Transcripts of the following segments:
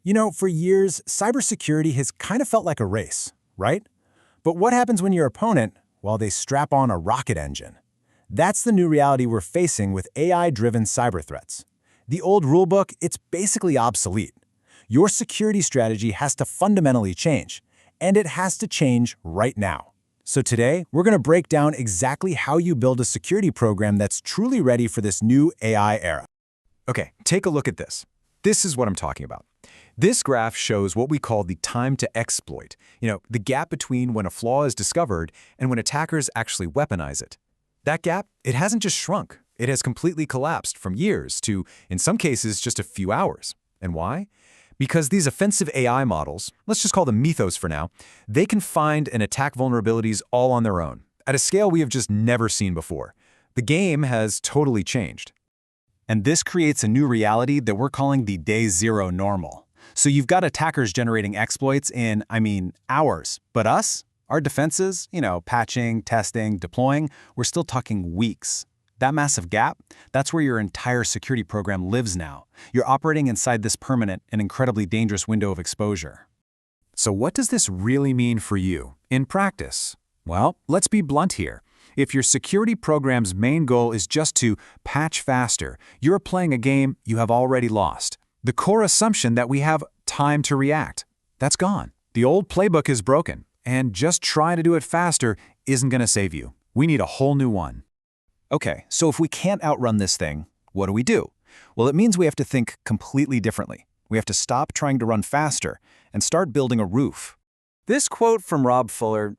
You know, for years, cybersecurity has kind of felt like a race, right? But what happens when your opponent, well, they strap on a rocket engine? That's the new reality we're facing with AI-driven cyber threats. The old rulebook, it's basically obsolete. Your security strategy has to fundamentally change, and it has to change right now. So today, we're going to break down exactly how you build a security program that's truly ready for this new AI era. Okay, take a look at this. This is what I'm talking about. This graph shows what we call the time to exploit, the gap between when a flaw is discovered and when attackers actually weaponize it. That gap, it hasn't just shrunk. It has completely collapsed from years to, in some cases, just a few hours. And why? Because these offensive AI models, let's just call them Mythos for now, they can find and attack vulnerabilities all on their own, at a scale we have just never seen before. The game has totally changed. And this creates a new reality that we're calling the day zero normal. So you've got attackers generating exploits in, hours. But us, our defenses, patching, testing, deploying, we're still talking weeks. That massive gap, that's where your entire security program lives now. You're operating inside this permanent and incredibly dangerous window of exposure. So what does this really mean for you in practice? Well, let's be blunt here. If your security program's main goal is just to patch faster, you're playing a game you have already lost. The core assumption that we have time to react, that's gone. The old playbook is broken, and just trying to do it faster isn't going to save you. We need a whole new one. Okay, so if we can't outrun this thing, what do we do? Well, it means we have to think completely differently. We have to stop trying to run faster and start building a roof. This quote from Rob Fuller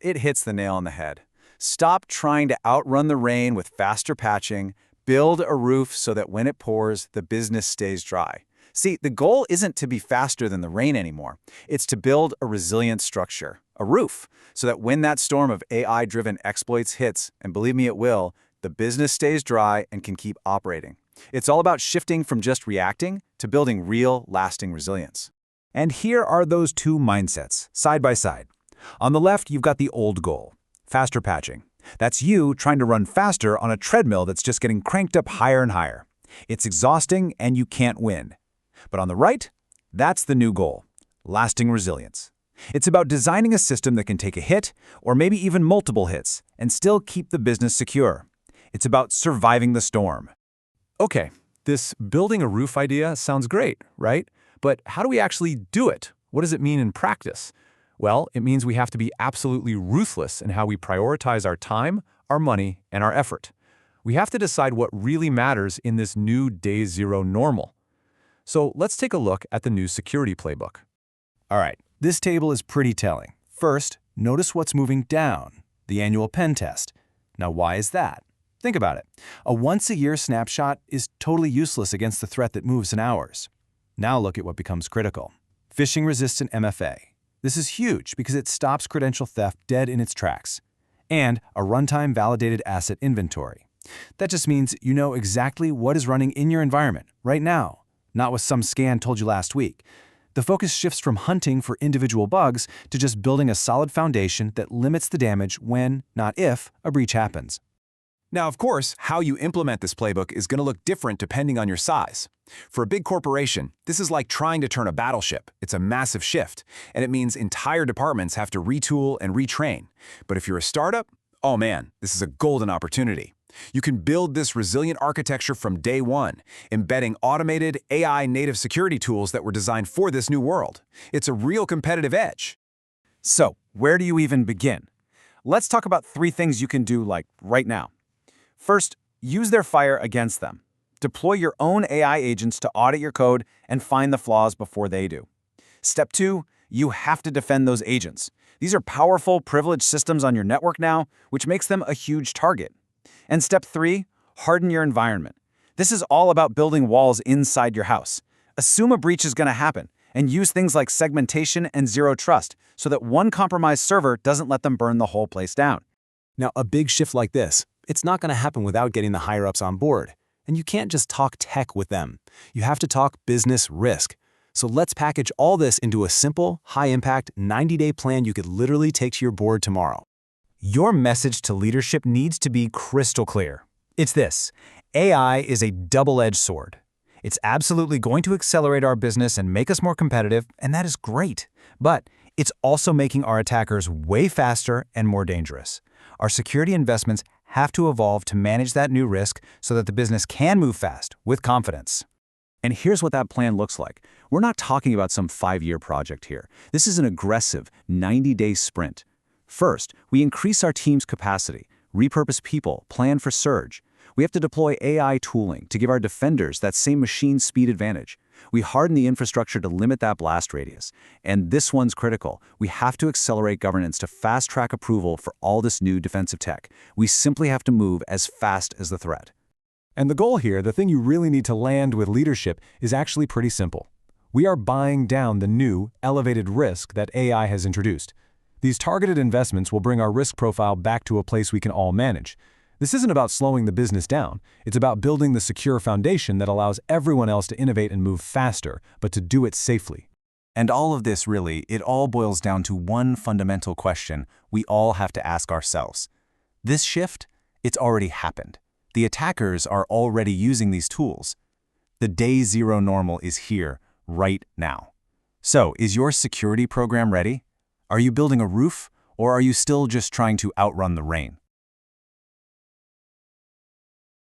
it hits the nail on the head. Stop trying to outrun the rain with faster patching. Build a roof so that when it pours, the business stays dry. See, the goal isn't to be faster than the rain anymore. It's to build a resilient structure, a roof, so that when that storm of AI-driven exploits hits, and believe me it will, the business stays dry and can keep operating. It's all about shifting from just reacting to building real, lasting resilience. And here are those two mindsets, side by side. On the left, you've got the old goal, faster patching. That's you trying to run faster on a treadmill that's just getting cranked up higher and higher. It's exhausting and you can't win. But on the right, that's the new goal, lasting resilience. It's about designing a system that can take a hit, or maybe even multiple hits, and still keep the business secure. It's about surviving the storm. Okay, this building a roof idea sounds great, right? But how do we actually do it? What does it mean in practice? Well, it means we have to be absolutely ruthless in how we prioritize our time, our money, and our effort. We have to decide what really matters in this new day zero normal. So let's take a look at the new security playbook. All right, this table is pretty telling. First, notice what's moving down, the annual pen test. Now, why is that? Think about it. A once-a-year snapshot is totally useless against the threat that moves in hours. Now look at what becomes critical. Phishing-resistant MFA. This is huge because it stops credential theft dead in its tracks. And a runtime validated asset inventory. That just means you know exactly what is running in your environment right now, not what some scan told you last week. The focus shifts from hunting for individual bugs to just building a solid foundation that limits the damage when, not if, a breach happens. Now, of course, how you implement this playbook is going to look different depending on your size. For a big corporation, this is like trying to turn a battleship. It's a massive shift, and it means entire departments have to retool and retrain. But if you're a startup, oh man, this is a golden opportunity. You can build this resilient architecture from day one, embedding automated AI-native security tools that were designed for this new world. It's a real competitive edge. So, where do you even begin? Let's talk about 3 things you can do right now. First, use their fire against them. Deploy your own AI agents to audit your code and find the flaws before they do. Step 2, you have to defend those agents. These are powerful, privileged systems on your network now, which makes them a huge target. And step 3, harden your environment. This is all about building walls inside your house. Assume a breach is going to happen, and use things like segmentation and zero trust so that one compromised server doesn't let them burn the whole place down. Now, a big shift like this, it's not going to happen without getting the higher-ups on board. And you can't just talk tech with them. You have to talk business risk. So let's package all this into a simple, high-impact, 90-day plan you could literally take to your board tomorrow. Your message to leadership needs to be crystal clear. It's this: AI is a double-edged sword. It's absolutely going to accelerate our business and make us more competitive, and that is great. But it's also making our attackers way faster and more dangerous. Our security investments have to evolve to manage that new risk so that the business can move fast with confidence. And here's what that plan looks like. We're not talking about some 5-year project here. This is an aggressive 90-day sprint. First, we increase our team's capacity, repurpose people, plan for surge. We have to deploy AI tooling to give our defenders that same machine speed advantage. We harden the infrastructure to limit that blast radius. And this one's critical. We have to accelerate governance to fast-track approval for all this new defensive tech. We simply have to move as fast as the threat. And the goal here, the thing you really need to land with leadership, is actually pretty simple. We are buying down the new, elevated risk that AI has introduced. These targeted investments will bring our risk profile back to a place we can all manage. This isn't about slowing the business down. It's about building the secure foundation that allows everyone else to innovate and move faster, but to do it safely. And all of this really, it all boils down to one fundamental question we all have to ask ourselves. This shift, it's already happened. The attackers are already using these tools. The day zero normal is here, right now. So, is your security program ready? Are you building a roof, or are you still just trying to outrun the rain?